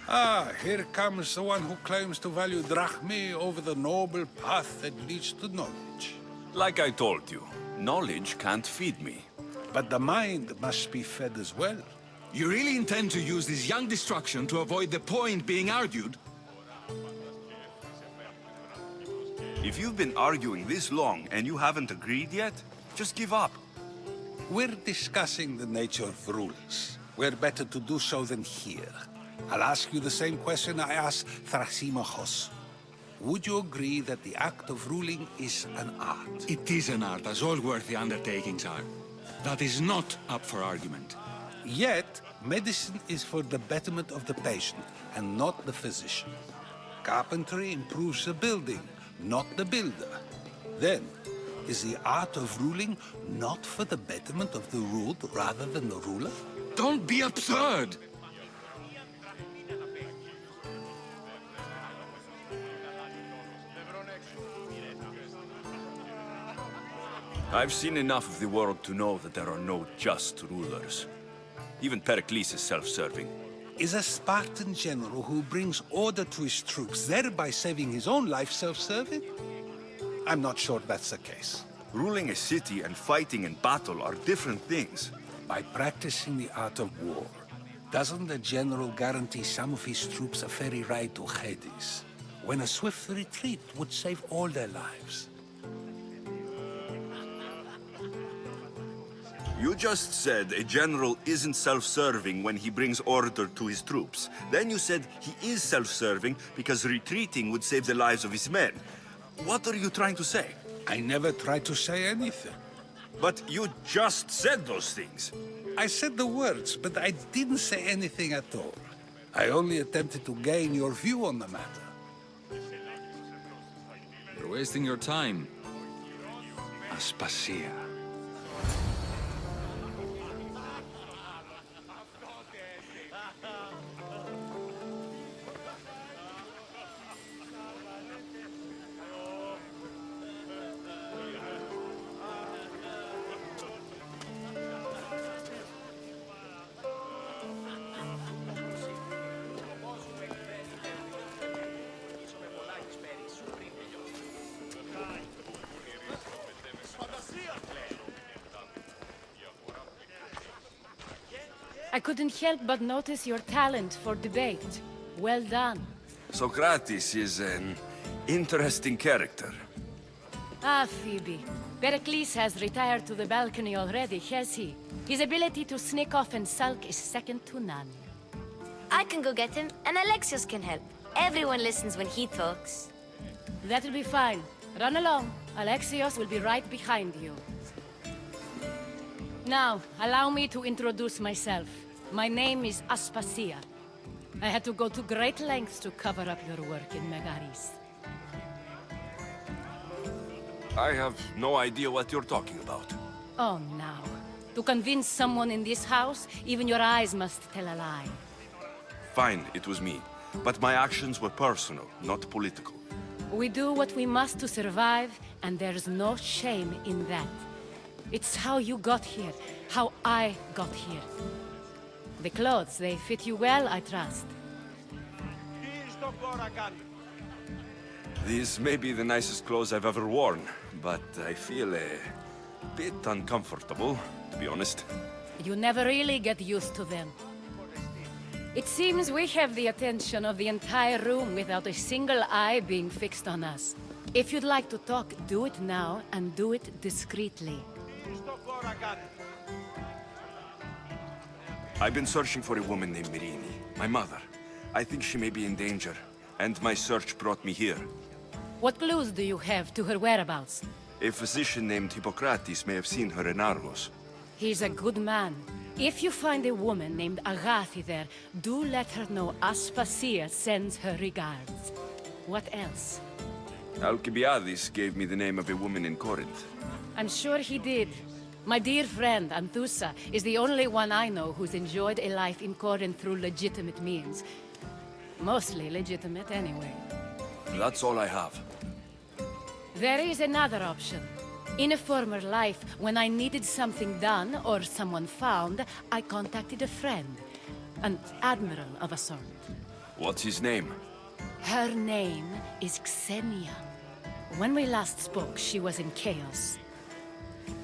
Ah, here comes the one who claims to value drachmae over the noble path that leads to knowledge. Like I told you, knowledge can't feed me. But the mind must be fed as well. You really intend to use this young destruction to avoid the point being argued? If you've been arguing this long and you haven't agreed yet, just give up. We're discussing the nature of rules. Where better to do so than here? I'll ask you the same question I asked Thrasimachos. Would you agree that the act of ruling is an art? It is an art, as all worthy undertakings are. That is not up for argument. Yet, medicine is for the betterment of the patient, and not the physician. Carpentry improves the building, not the builder. Then, is the art of ruling not for the betterment of the ruled rather than the ruler? Don't be absurd! I've seen enough of the world to know that there are no just rulers. Even Pericles is self-serving. Is a Spartan general who brings order to his troops, thereby saving his own life, self-serving? I'm not sure that's the case. Ruling a city and fighting in battle are different things. By practicing the art of war, doesn't the general guarantee some of his troops a ferry ride to Hades, when a swift retreat would save all their lives? You just said a general isn't self-serving when he brings order to his troops. Then you said he is self-serving because retreating would save the lives of his men. What are you trying to say? I never tried to say anything. But you just said those things. I said the words, but I didn't say anything at all. I only attempted to gain your view on the matter. You're wasting your time. Aspasia. I couldn't help but notice your talent for debate. Well done. Socrates is an interesting character. Ah, Phoebe. Pericles has retired to the balcony already, has he? His ability to sneak off and sulk is second to none. I can go get him, and Alexios can help. Everyone listens when he talks. That'll be fine. Run along. Alexios will be right behind you. Now, allow me to introduce myself. My name is Aspasia. I had to go to great lengths to cover up your work in Megaris. I have no idea what you're talking about. Oh, now. To convince someone in this house, even your eyes must tell a lie. Fine, it was me. But my actions were personal, not political. We do what we must to survive, and there's no shame in that. It's how you got here, how I got here. The clothes, they fit you well, I trust. These may be the nicest clothes I've ever worn, but I feel a bit uncomfortable, to be honest. You never really get used to them. It seems we have the attention of the entire room without a single eye being fixed on us. If you'd like to talk, do it now, and do it discreetly. I've been searching for a woman named Mirini, my mother. I think she may be in danger, and my search brought me here. What clues do you have to her whereabouts? A physician named Hippocrates may have seen her in Argos. He's a good man. If you find a woman named Agathi there, do let her know Aspasia sends her regards. What else? Alcibiades gave me the name of a woman in Corinth. I'm sure he did. My dear friend, Anthusa, is the only one I know who's enjoyed a life in Corinth through legitimate means. Mostly legitimate, anyway. That's all I have. There is another option. In a former life, when I needed something done or someone found, I contacted a friend. An admiral of a sort. What's his name? Her name is Xenia. When we last spoke, she was in chaos.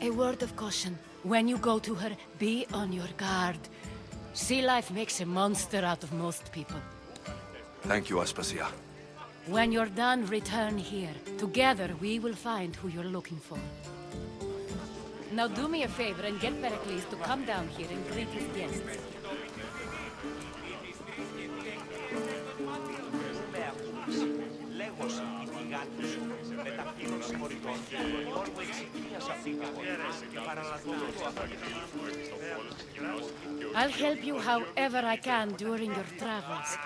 A word of caution. When you go to her, be on your guard. Sea life makes a monster out of most people. Thank you, Aspasia. When you're done, return here. Together, we will find who you're looking for. Now do me a favor and get Pericles to come down here and greet his guests. I'll help you however I can during your travels.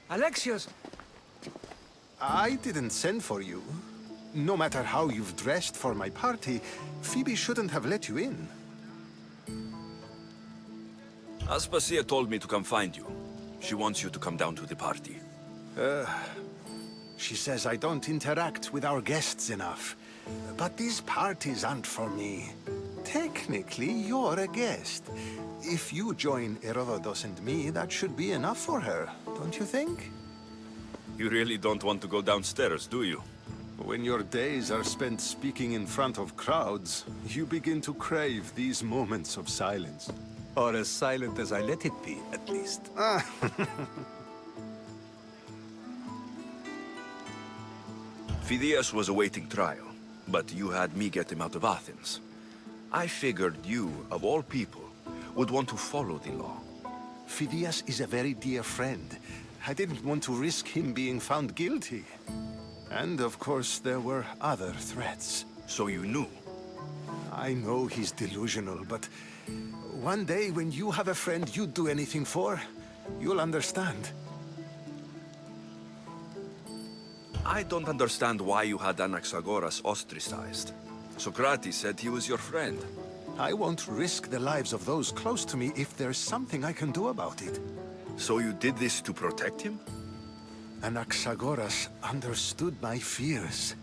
Alexios! I didn't send for you. No matter how you've dressed for my party, Phoebe shouldn't have let you in. Aspasia told me to come find you. She wants you to come down to the party. She says I don't interact with our guests enough. But these parties aren't for me. Technically, you're a guest. If you join Herodotus and me, that should be enough for her, don't you think? You really don't want to go downstairs, do you? When your days are spent speaking in front of crowds, you begin to crave these moments of silence. Or as silent as I let it be, at least. Phidias was awaiting trial, but you had me get him out of Athens. I figured you, of all people, would want to follow the law. Phidias is a very dear friend. I didn't want to risk him being found guilty. And of course, there were other threats. So you knew. I know he's delusional, but one day when you have a friend you'd do anything for, you'll understand. I don't understand why you had Anaxagoras ostracized. Socrates said he was your friend. I won't risk the lives of those close to me if there's something I can do about it. So you did this to protect him? Anaxagoras understood my fears.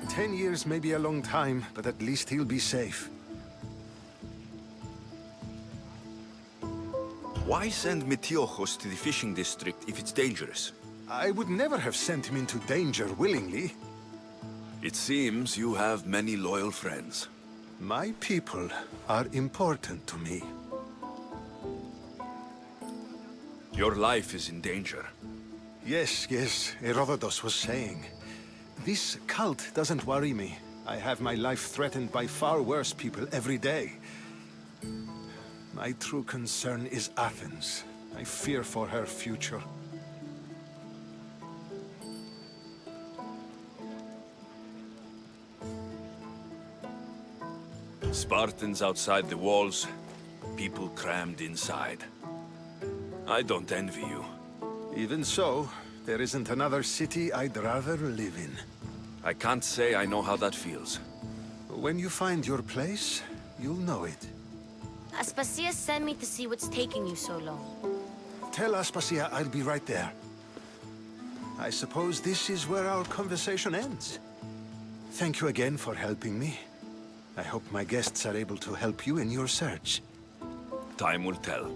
10 years may be a long time, but at least he'll be safe. Why send Metiochos to the fishing district if it's dangerous? I would never have sent him into danger willingly. It seems you have many loyal friends. My people are important to me. Your life is in danger. Yes, Herodotus was saying. This cult doesn't worry me. I have my life threatened by far worse people every day. My true concern is Athens. I fear for her future. Spartans outside the walls, people crammed inside. I don't envy you. Even so, there isn't another city I'd rather live in. I can't say I know how that feels. When you find your place, you'll know it. Aspasia sent me to see what's taking you so long. Tell Aspasia I'll be right there. I suppose this is where our conversation ends. Thank you again for helping me. I hope my guests are able to help you in your search. Time will tell.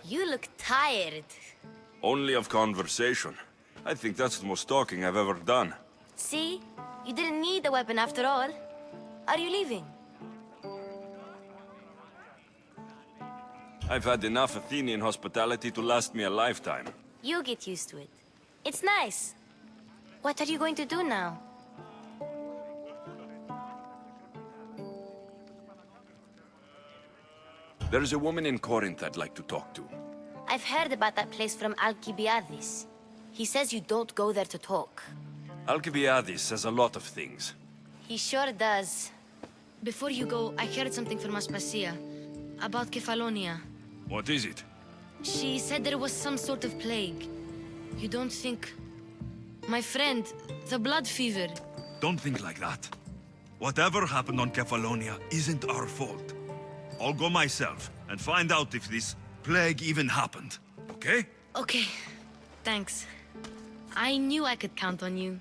You look tired. Only of conversation. I think that's the most talking I've ever done. See? You didn't need the weapon after all. Are you leaving? I've had enough Athenian hospitality to last me a lifetime. You get used to it. It's nice. What are you going to do now? There is a woman in Corinth I'd like to talk to. I've heard about that place from Alcibiades. He says you don't go there to talk. Alcibiades says a lot of things. He sure does. Before you go, I heard something from Aspasia. About Kefalonia. What is it? She said there was some sort of plague. You don't think... My friend, the blood fever. Don't think like that. Whatever happened on Kefalonia isn't our fault. I'll go myself and find out if this plague even happened, okay? Okay, thanks. I knew I could count on you.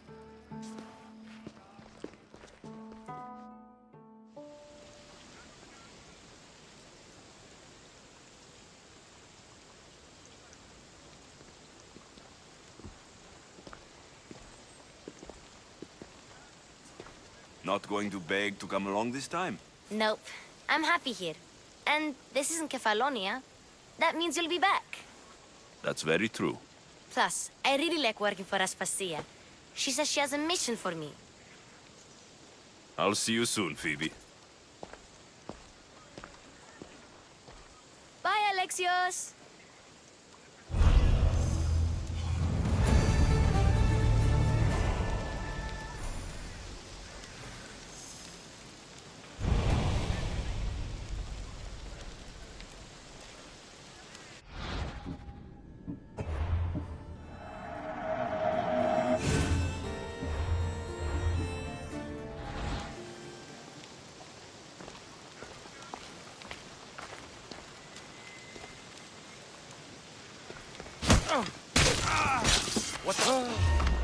Not going to beg to come along this time? Nope. I'm happy here. And this isn't Kefalonia. That means you'll be back. That's very true. Plus, I really like working for Aspasia. She says she has a mission for me. I'll see you soon, Phoebe. Bye, Alexios!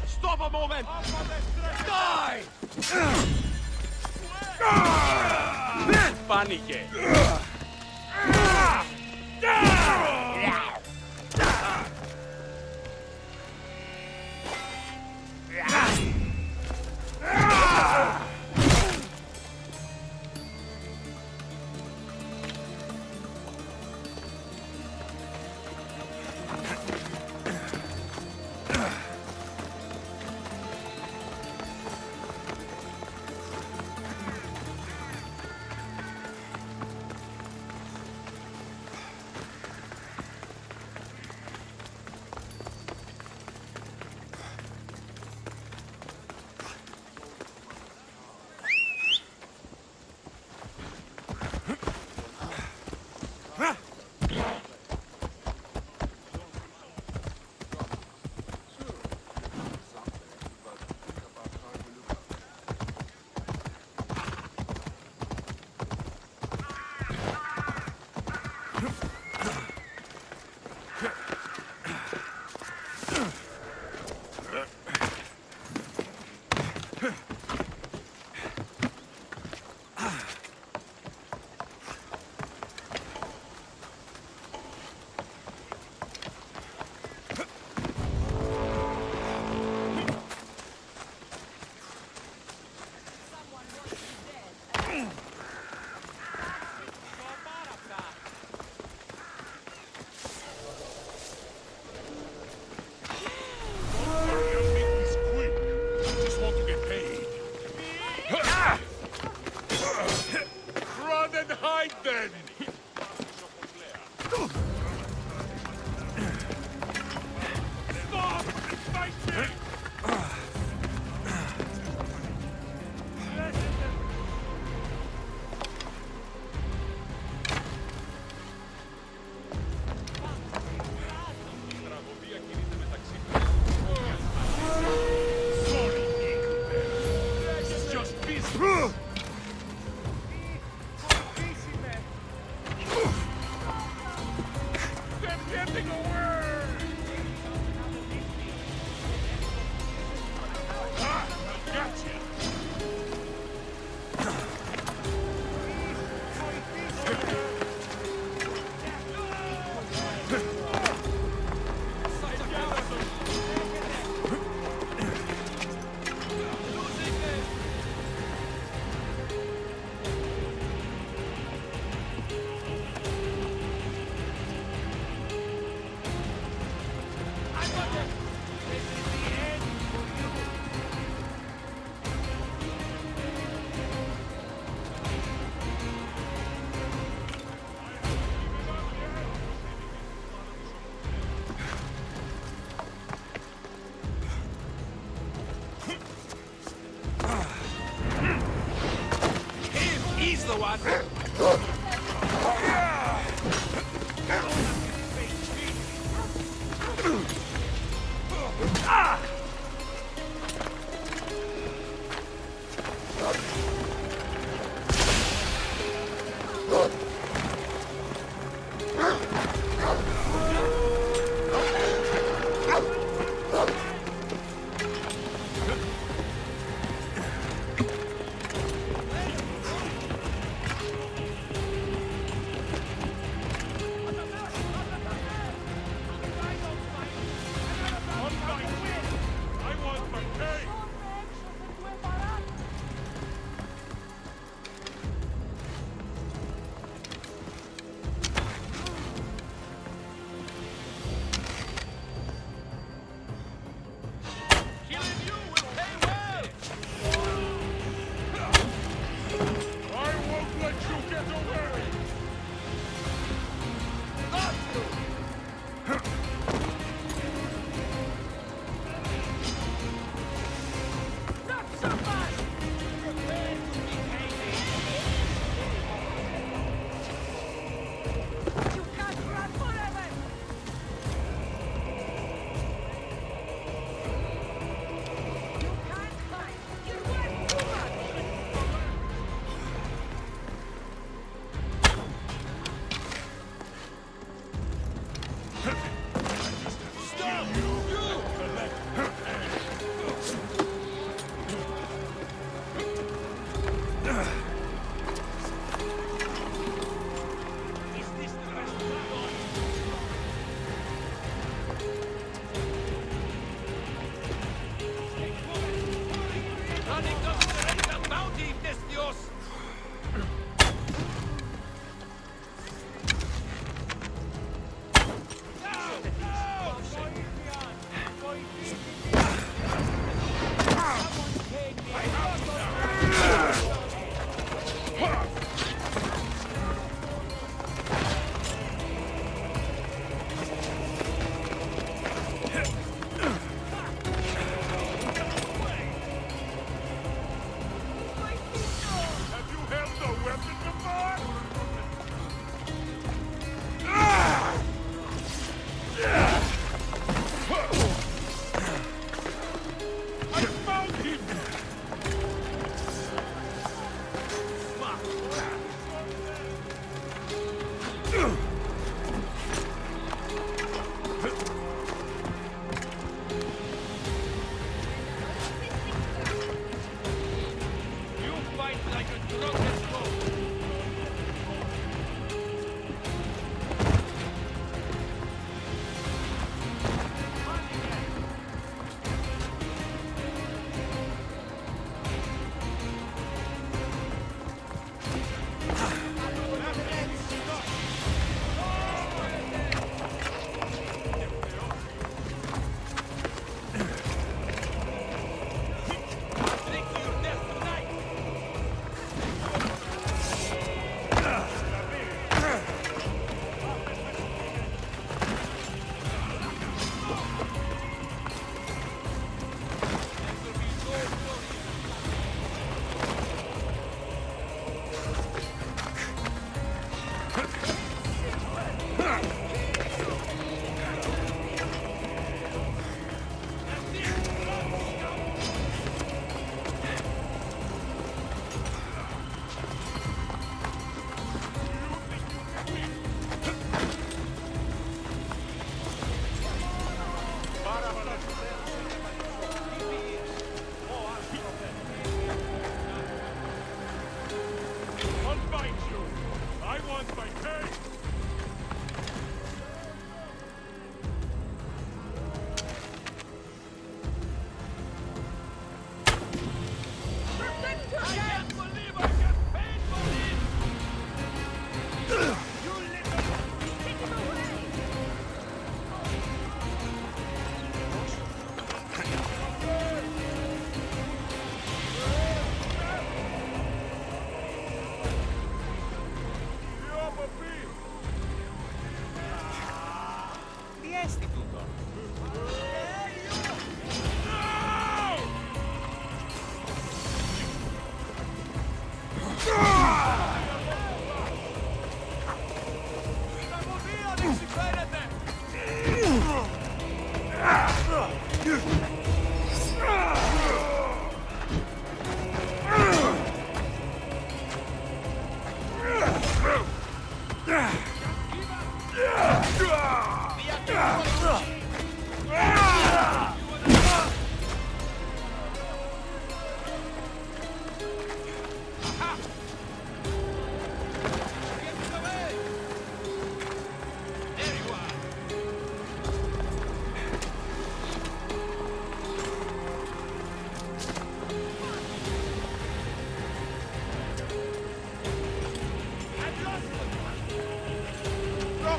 Stop a moment! Die! Φάνηκε. He's the one!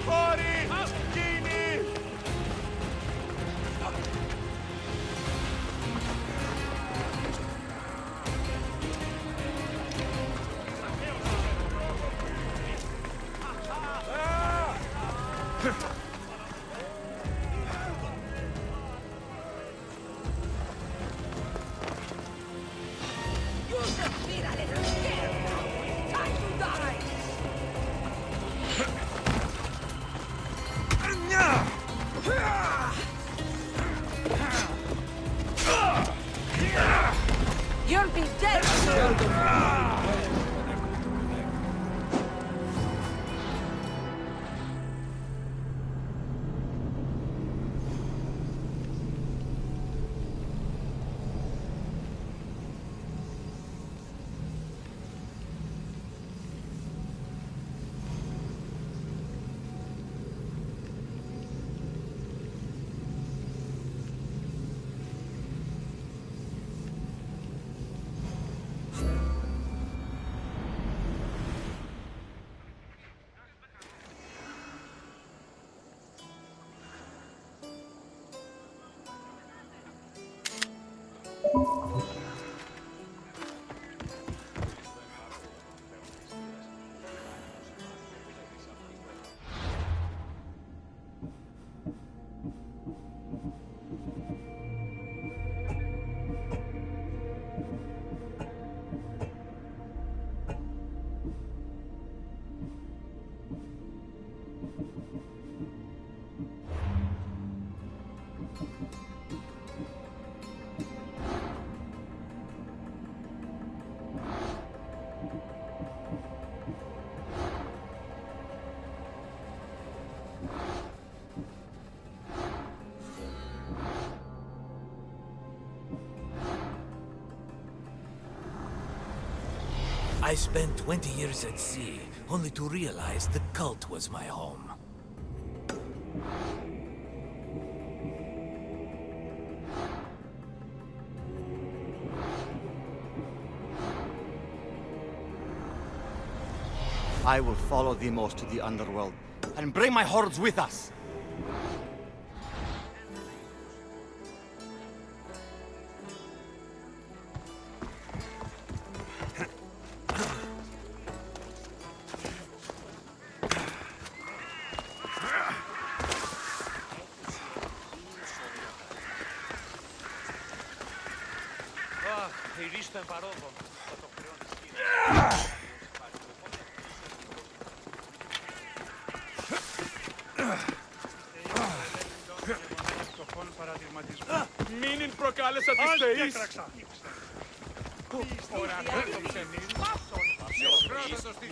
Προχώρη! Κίνη! You'll be dead soon! I spent 20 years at sea, only to realize the cult was my home. I will follow Demos to the underworld and bring my hordes with us. Μην προκάλεσα τις θεείς! Ο πρώτος της